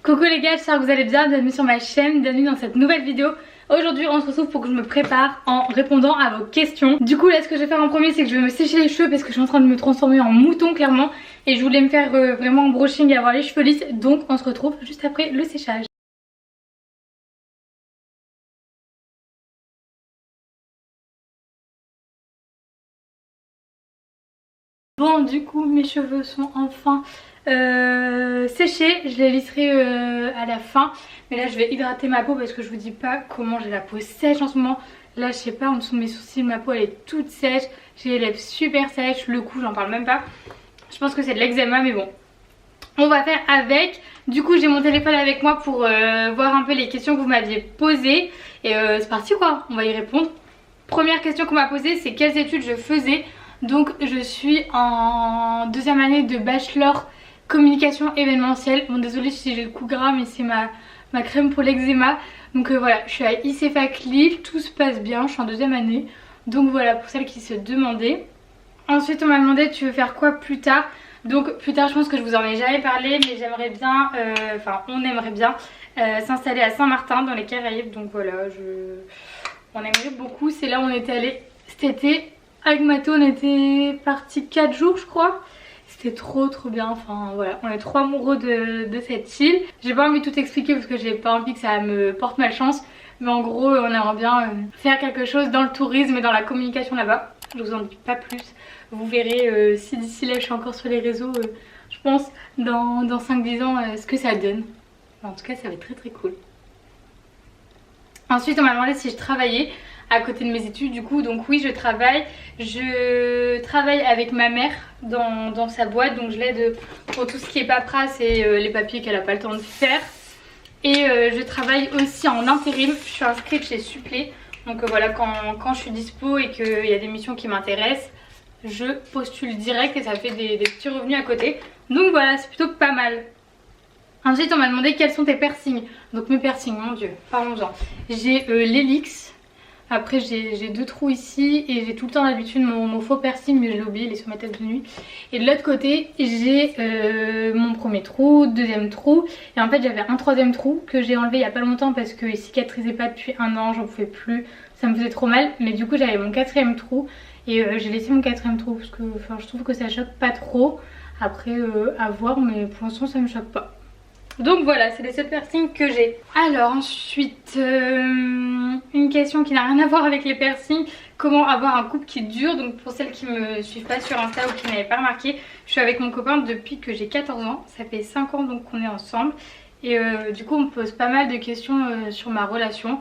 Coucou les gars, j'espère que vous allez bien, bienvenue sur ma chaîne, bienvenue dans cette nouvelle vidéo. Aujourd'hui on se retrouve pour que je me prépare en répondant à vos questions. Du coup là ce que je vais faire en premier c'est que je vais me sécher les cheveux parce que je suis en train de me transformer en mouton clairement. Et je voulais me faire vraiment un brushing et avoir les cheveux lisses, donc on se retrouve juste après le séchage. Bon du coup mes cheveux sont enfin séchés, je les lisserai à la fin. Mais là je vais hydrater ma peau parce que je vous dis pas comment j'ai la peau sèche en ce moment. Là je sais pas, en dessous de mes sourcils ma peau elle est toute sèche, j'ai les lèvres super sèches, le cou j'en parle même pas. Je pense que c'est de l'eczéma mais bon, on va faire avec. Du coup j'ai mon téléphone avec moi pour voir un peu les questions que vous m'aviez posées. Et c'est parti quoi, on va y répondre. Première question qu'on m'a posée, c'est quelles études je faisais. Donc je suis en deuxième année de bachelor communication événementielle. Bon désolée si j'ai le cou gras mais c'est ma crème pour l'eczéma. Donc voilà, je suis à ICFAC Lille, tout se passe bien, je suis en deuxième année. Donc voilà pour celles qui se demandaient. Ensuite on m'a demandé tu veux faire quoi plus tard. Donc plus tard je pense que je vous en ai jamais parlé mais j'aimerais bien, enfin on aimerait bien s'installer à Saint-Martin dans les Caraïbes. Donc voilà, on aimerait beaucoup, c'est là où on était allé cet été. Avec Mathéo on était partis 4 jours je crois. C'était trop bien, enfin voilà, on est trop amoureux de cette île. J'ai pas envie de tout expliquer parce que j'ai pas envie que ça me porte malchance. Mais en gros on aimerait bien faire quelque chose dans le tourisme et dans la communication là-bas. Je vous en dis pas plus. Vous verrez si d'ici là je suis encore sur les réseaux, je pense dans 5-10 ans ce que ça donne. En tout cas ça va être très cool. Ensuite on m'a demandé si je travaillais à côté de mes études du coup. Donc oui je travaille avec ma mère dans sa boîte. Donc je l'aide pour tout ce qui est paperasse et les papiers qu'elle n'a pas le temps de faire. Et je travaille aussi en intérim, je suis inscrite chez Supplé. Donc voilà, quand je suis dispo et qu'il y a des missions qui m'intéressent, je postule direct et ça fait des petits revenus à côté. Donc voilà, c'est plutôt pas mal. Ensuite on m'a demandé quels sont tes piercings. Donc mes piercings, mon dieu, parlons-en. J'ai l'hélix. Après j'ai 2 trous ici et j'ai tout le temps d'habitude mon faux piercing mais je l'ai oublié, il est sur ma tête de nuit. Et de l'autre côté j'ai mon premier trou, deuxième trou et en fait j'avais un troisième trou que j'ai enlevé il y a pas longtemps parce qu'il cicatrisait pas depuis un an, j'en pouvais plus, ça me faisait trop mal. Mais du coup j'avais mon quatrième trou et j'ai laissé mon quatrième trou parce que je trouve que ça choque pas trop. Après à voir mais pour l'instant ça me choque pas. Donc voilà, c'est les seuls piercings que j'ai. Alors ensuite, une question qui n'a rien à voir avec les piercings. Comment avoir un couple qui dure. Donc pour celles qui me suivent pas sur Insta ou qui n'avaient pas remarqué, je suis avec mon copain depuis que j'ai 14 ans. Ça fait 5 ans donc qu'on est ensemble. Et du coup on me pose pas mal de questions sur ma relation.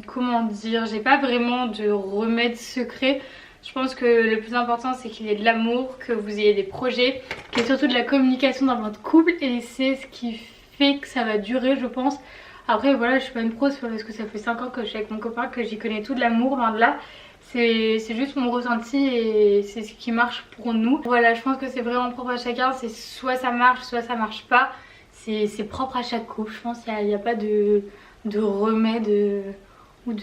Comment dire, j'ai pas vraiment de remède secret. Je pense que le plus important c'est qu'il y ait de l'amour, que vous ayez des projets, qu'il y ait surtout de la communication dans votre couple. Et c'est ce qui fait que ça va durer je pense. Après voilà, je suis pas une pro, c'est parce que ça fait 5 ans que je suis avec mon copain que j'y connais tout de l'amour, loin de là. C'est juste mon ressenti et c'est ce qui marche pour nous. Voilà, je pense que c'est vraiment propre à chacun, c'est soit ça marche pas. C'est propre à chaque couple, je pense qu'il n'y a pas de remède ou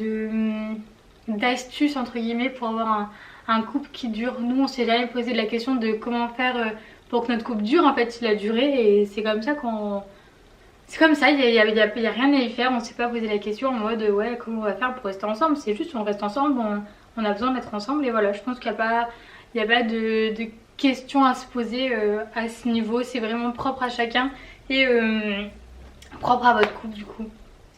d'astuce entre guillemets pour avoir un couple qui dure. Nous on s'est jamais posé la question de comment faire pour que notre couple dure. En fait il a duré et c'est comme ça qu'on... C'est comme ça, il y a rien à y faire. On s'est pas posé la question en mode ouais comment on va faire pour rester ensemble. C'est juste on reste ensemble, on a besoin d'être ensemble et voilà. Je pense qu'il n'y a pas de questions à se poser à ce niveau. C'est vraiment propre à chacun et propre à votre couple du coup.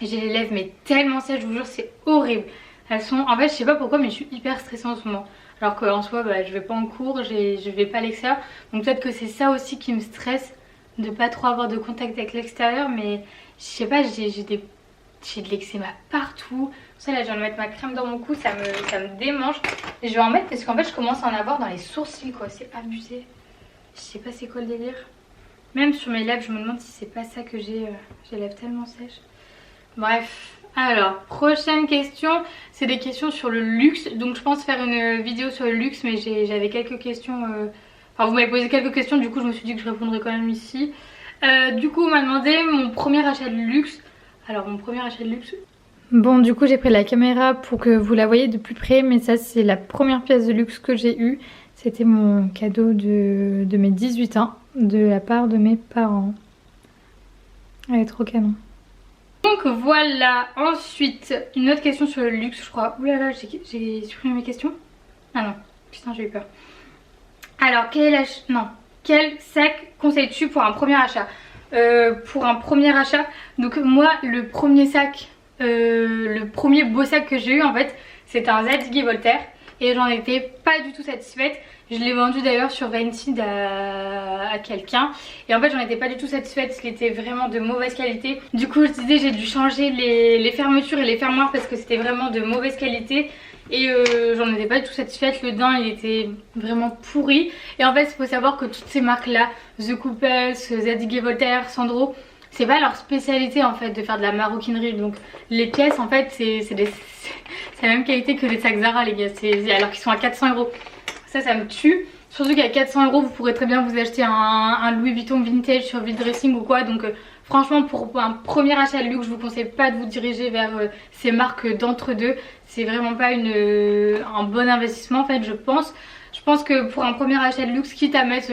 J'ai les lèvres mais tellement sèches, je vous jure c'est horrible. Elles sont, en fait je sais pas pourquoi mais je suis hyper stressée en ce moment. Alors qu'en soi bah, je vais pas en cours, je vais pas à l'extérieur. Donc peut-être que c'est ça aussi qui me stresse, de pas trop avoir de contact avec l'extérieur. Mais je sais pas, j'ai de l'eczéma partout. Ça là je viens de mettre ma crème dans mon cou, ça me démange. Et je vais en mettre parce qu'en fait je commence à en avoir dans les sourcils quoi, c'est abusé. Je sais pas c'est quoi le délire. Même sur mes lèvres je me demande si c'est pas ça que j'ai les lèvres tellement sèches. Bref. Alors, prochaine question, c'est des questions sur le luxe. Donc je pense faire une vidéo sur le luxe mais j'avais quelques questions, enfin vous m'avez posé quelques questions, du coup je me suis dit que je répondrais quand même ici. Du coup on m'a demandé mon premier achat de luxe. Alors mon premier achat de luxe... Bon du coup j'ai pris la caméra pour que vous la voyez de plus près, mais ça c'est la première pièce de luxe que j'ai eue. C'était mon cadeau de mes 18 ans de la part de mes parents. elle est trop canon. Donc voilà, ensuite une autre question sur le luxe je crois. Ouh là là, j'ai supprimé mes questions. Ah non, putain j'ai eu peur. Alors quel sac conseilles-tu pour un premier achat? Pour un premier achat, donc moi le premier sac, le premier beau sac que j'ai eu en fait c'était un Zadig & Voltaire et j'en étais pas du tout satisfaite. Je l'ai vendu d'ailleurs sur Vinted à quelqu'un et en fait j'en étais pas du tout satisfaite parce qu'il était vraiment de mauvaise qualité. Du coup je disais j'ai dû changer les fermetures et les fermoirs parce que c'était vraiment de mauvaise qualité et j'en étais pas du tout satisfaite. Le daim il était vraiment pourri et en fait il faut savoir que toutes ces marques là, The Couples, Zadig & Voltaire, Sandro, c'est pas leur spécialité en fait de faire de la maroquinerie. Donc les pièces en fait c'est la même qualité que les sacs Zara les gars, alors qu'ils sont à 400 €. Ça me tue. Surtout qu'à 400 € vous pourrez très bien vous acheter un Louis Vuitton vintage sur Vide Dressing ou quoi. Donc franchement pour un premier achat de luxe je vous conseille pas de vous diriger vers ces marques d'entre-deux. C'est vraiment pas un bon investissement en fait je pense. Je pense que pour un premier achat de luxe, quitte à mettre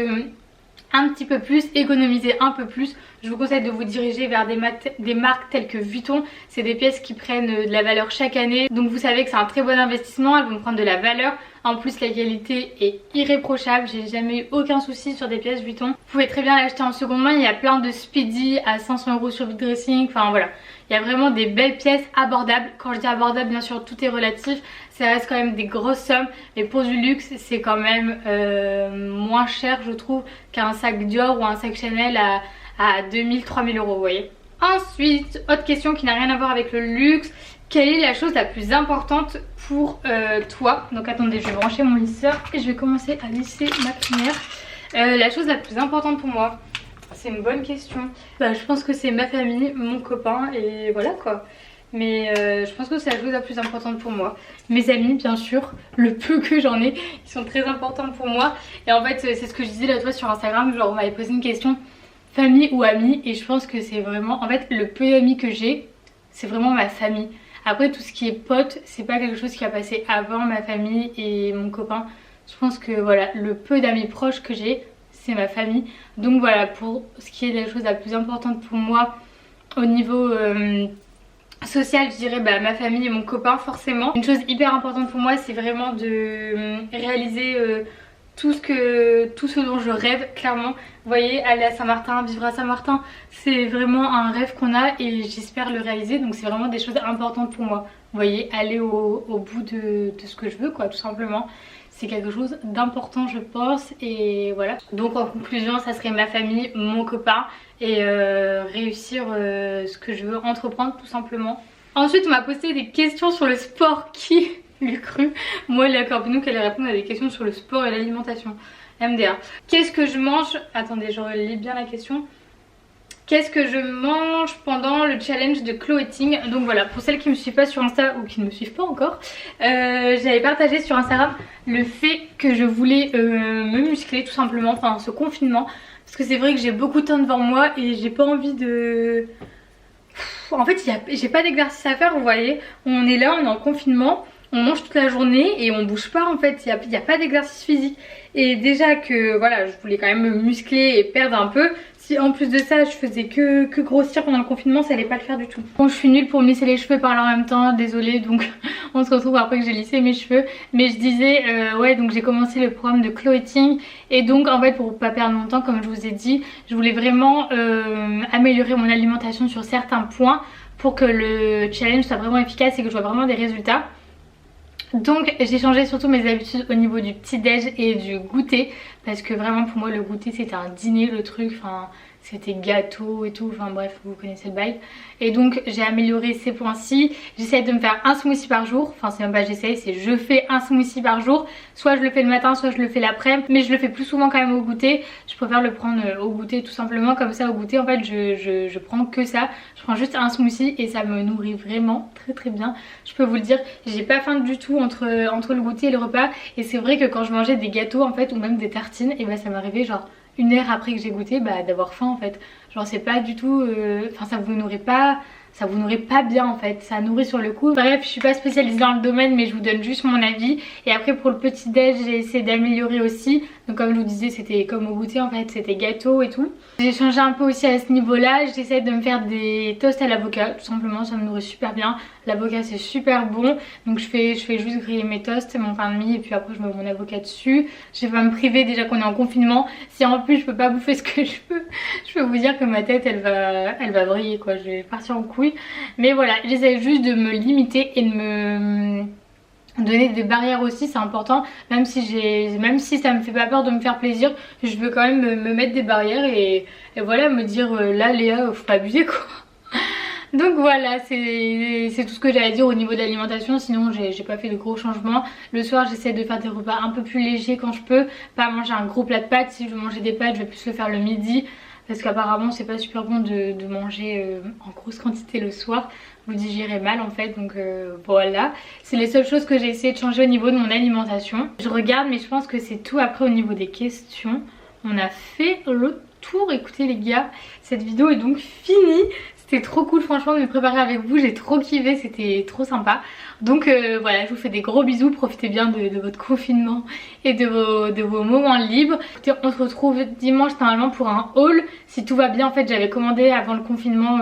un petit peu plus, économiser un peu plus, je vous conseille de vous diriger vers des marques telles que Vuitton. C'est des pièces qui prennent de la valeur chaque année, donc vous savez que c'est un très bon investissement, elles vont prendre de la valeur. En plus la qualité est irréprochable, j'ai jamais eu aucun souci sur des pièces Vuitton. Vous pouvez très bien l'acheter en seconde main, il y a plein de Speedy à 500 € sur Vide Dressing, enfin voilà. Il y a vraiment des belles pièces abordables. Quand je dis abordable bien sûr tout est relatif, ça reste quand même des grosses sommes, mais pour du luxe c'est quand même moins cher je trouve qu'un sac Dior ou un sac Chanel à 2000-3000 €, vous voyez. Ensuite, autre question qui n'a rien à voir avec le luxe. Quelle est la chose la plus importante pour toi? Donc attendez, je vais brancher mon lisseur et je vais commencer à lisser ma lumière. La chose la plus importante pour moi, c'est une bonne question. Je pense que c'est ma famille, mon copain et voilà quoi. Mais je pense que c'est la chose la plus importante pour moi. Mes amis bien sûr, le peu que j'en ai, ils sont très importants pour moi. Et en fait c'est ce que je disais la fois sur Instagram, genre on m'avait posé une question famille ou amis et je pense que c'est vraiment, en fait le peu d'amis que j'ai c'est vraiment ma famille. Après tout ce qui est potes c'est pas quelque chose qui a passé avant ma famille et mon copain. Je pense que voilà, le peu d'amis proches que j'ai c'est ma famille. Donc voilà, pour ce qui est de la chose la plus importante pour moi au niveau social, je dirais ma famille et mon copain forcément. Une chose hyper importante pour moi c'est vraiment de réaliser tout ce dont je rêve clairement. Vous voyez, aller à Saint-Martin, vivre à Saint-Martin, c'est vraiment un rêve qu'on a et j'espère le réaliser. Donc c'est vraiment des choses importantes pour moi. Vous voyez, aller au bout de ce que je veux quoi, tout simplement. C'est quelque chose d'important je pense et voilà. Donc en conclusion ça serait ma famille, mon copain et réussir ce que je veux entreprendre tout simplement. Ensuite on m'a posté des questions sur le sport, qui l'eût cru. Moi la Corbinou qu'elle allait répondre à des questions sur le sport et l'alimentation. MDR. Qu'est-ce que je mange? Attendez je relis bien la question. Qu'est-ce que je mange pendant le challenge de Chloé Ting? Donc voilà, pour celles qui ne me suivent pas sur Insta ou qui ne me suivent pas encore, j'avais partagé sur Instagram le fait que je voulais me muscler tout simplement pendant ce confinement. Parce que c'est vrai que j'ai beaucoup de temps devant moi et j'ai pas envie de... En fait j'ai pas d'exercice à faire, vous voyez. On est là, on est en confinement, on mange toute la journée et on bouge pas en fait, il n'y a pas d'exercice physique. Et déjà que voilà, je voulais quand même me muscler et perdre un peu. Si en plus de ça je faisais que grossir pendant le confinement, ça allait pas le faire du tout. Bon je suis nulle pour me lisser les cheveux par là en même temps, désolée, donc on se retrouve après que j'ai lissé mes cheveux. Mais je disais ouais, donc j'ai commencé le programme de Chloé Ting et donc en fait pour pas perdre mon temps comme je vous ai dit, je voulais vraiment améliorer mon alimentation sur certains points pour que le challenge soit vraiment efficace et que je vois vraiment des résultats. Donc j'ai changé surtout mes habitudes au niveau du petit déj et du goûter parce que vraiment pour moi le goûter c'était un dîner, le truc, enfin c'était gâteau et tout, enfin bref vous connaissez le bail. Et donc j'ai amélioré ces points-ci. J'essaye de me faire un smoothie par jour, enfin c'est même pas j'essaye, c'est je fais un smoothie par jour. Soit je le fais le matin, soit je le fais l'après-midi, mais je le fais plus souvent quand même au goûter. Je préfère le prendre au goûter tout simplement, comme ça au goûter en fait je prends que ça. Je prends juste un smoothie et ça me nourrit vraiment très bien. Je peux vous le dire, j'ai pas faim du tout entre le goûter et le repas. Et c'est vrai que quand je mangeais des gâteaux en fait ou même des tartines, et ça m'arrivait genre une heure après que j'ai goûté d'avoir faim en fait. Genre c'est pas du tout, enfin ça vous nourrit pas ça vous nourrit pas bien en fait, ça nourrit sur le coup. Bref, je suis pas spécialisée dans le domaine mais je vous donne juste mon avis. Et après pour le petit déj, j'ai essayé d'améliorer aussi. Donc comme je vous disais, c'était comme au goûter en fait, c'était gâteau et tout. J'ai changé un peu aussi à ce niveau là, j'essaie de me faire des toasts à l'avocat, tout simplement ça me nourrit super bien. L'avocat c'est super bon, donc je fais juste griller mes toasts, mon pain de mie et puis après je mets mon avocat dessus. Je vais pas me priver déjà qu'on est en confinement. Si en plus je peux pas bouffer ce que je peux vous dire que ma tête elle va vriller quoi, je vais partir en couille. Mais voilà, j'essaie juste de me limiter et de me donner des barrières aussi, c'est important. Même si ça me fait pas peur de me faire plaisir, je veux quand même me mettre des barrières et voilà, me dire là Léa, faut pas abuser quoi. Donc voilà, c'est tout ce que j'allais dire au niveau de l'alimentation. Sinon j'ai pas fait de gros changements. Le soir j'essaie de faire des repas un peu plus légers quand je peux, pas manger un gros plat de pâtes. Si je veux manger des pâtes, je vais plus le faire le midi, parce qu'apparemment c'est pas super bon de manger en grosse quantité le soir, vous digérez mal en fait. Donc voilà, c'est les seules choses que j'ai essayé de changer au niveau de mon alimentation. Je regarde mais je pense que c'est tout. Après au niveau des questions, on a fait le tour. Écoutez les gars, cette vidéo est donc finie. C'était trop cool franchement de me préparer avec vous, j'ai trop kiffé, c'était trop sympa. Donc voilà, je vous fais des gros bisous, profitez bien de votre confinement et de vos moments libres. Écoutez, on se retrouve dimanche normalement pour un haul. Si tout va bien, en fait j'avais commandé avant le confinement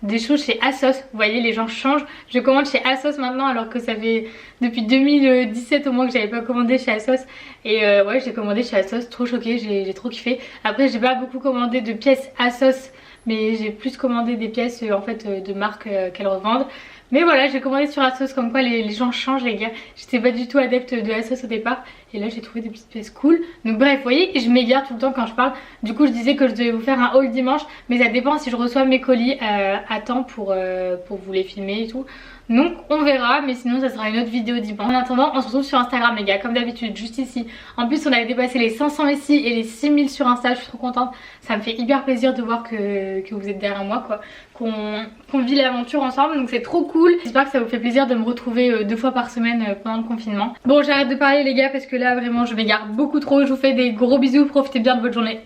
des choses chez ASOS. Vous voyez, les gens changent. Je commande chez ASOS maintenant alors que ça fait depuis 2017 au moins que j'avais pas commandé chez ASOS. Et ouais, j'ai commandé chez ASOS, trop choquée, j'ai trop kiffé. Après j'ai pas beaucoup commandé de pièces ASOS, mais j'ai plus commandé des pièces en fait de marques qu'elles revendent. Mais voilà, j'ai commandé sur ASOS, comme quoi les gens changent les gars. J'étais pas du tout adepte de ASOS au départ et là j'ai trouvé des petites pièces cool. Donc bref, vous voyez, je m'égare tout le temps quand je parle. Du coup je disais que je devais vous faire un haul dimanche, mais ça dépend si je reçois mes colis à temps pour vous les filmer et tout. Donc on verra, mais sinon ça sera une autre vidéo dimanche. En attendant, on se retrouve sur Instagram les gars, comme d'habitude, juste ici. En plus on avait dépassé les 500 ici et les 6000 sur Insta, je suis trop contente. Ça me fait hyper plaisir de voir que vous êtes derrière moi quoi, qu'on vit l'aventure ensemble, donc c'est trop cool. J'espère que ça vous fait plaisir de me retrouver 2 fois par semaine pendant le confinement. Bon, j'arrête de parler les gars parce que là vraiment je m'égare beaucoup trop. Je vous fais des gros bisous, profitez bien de votre journée.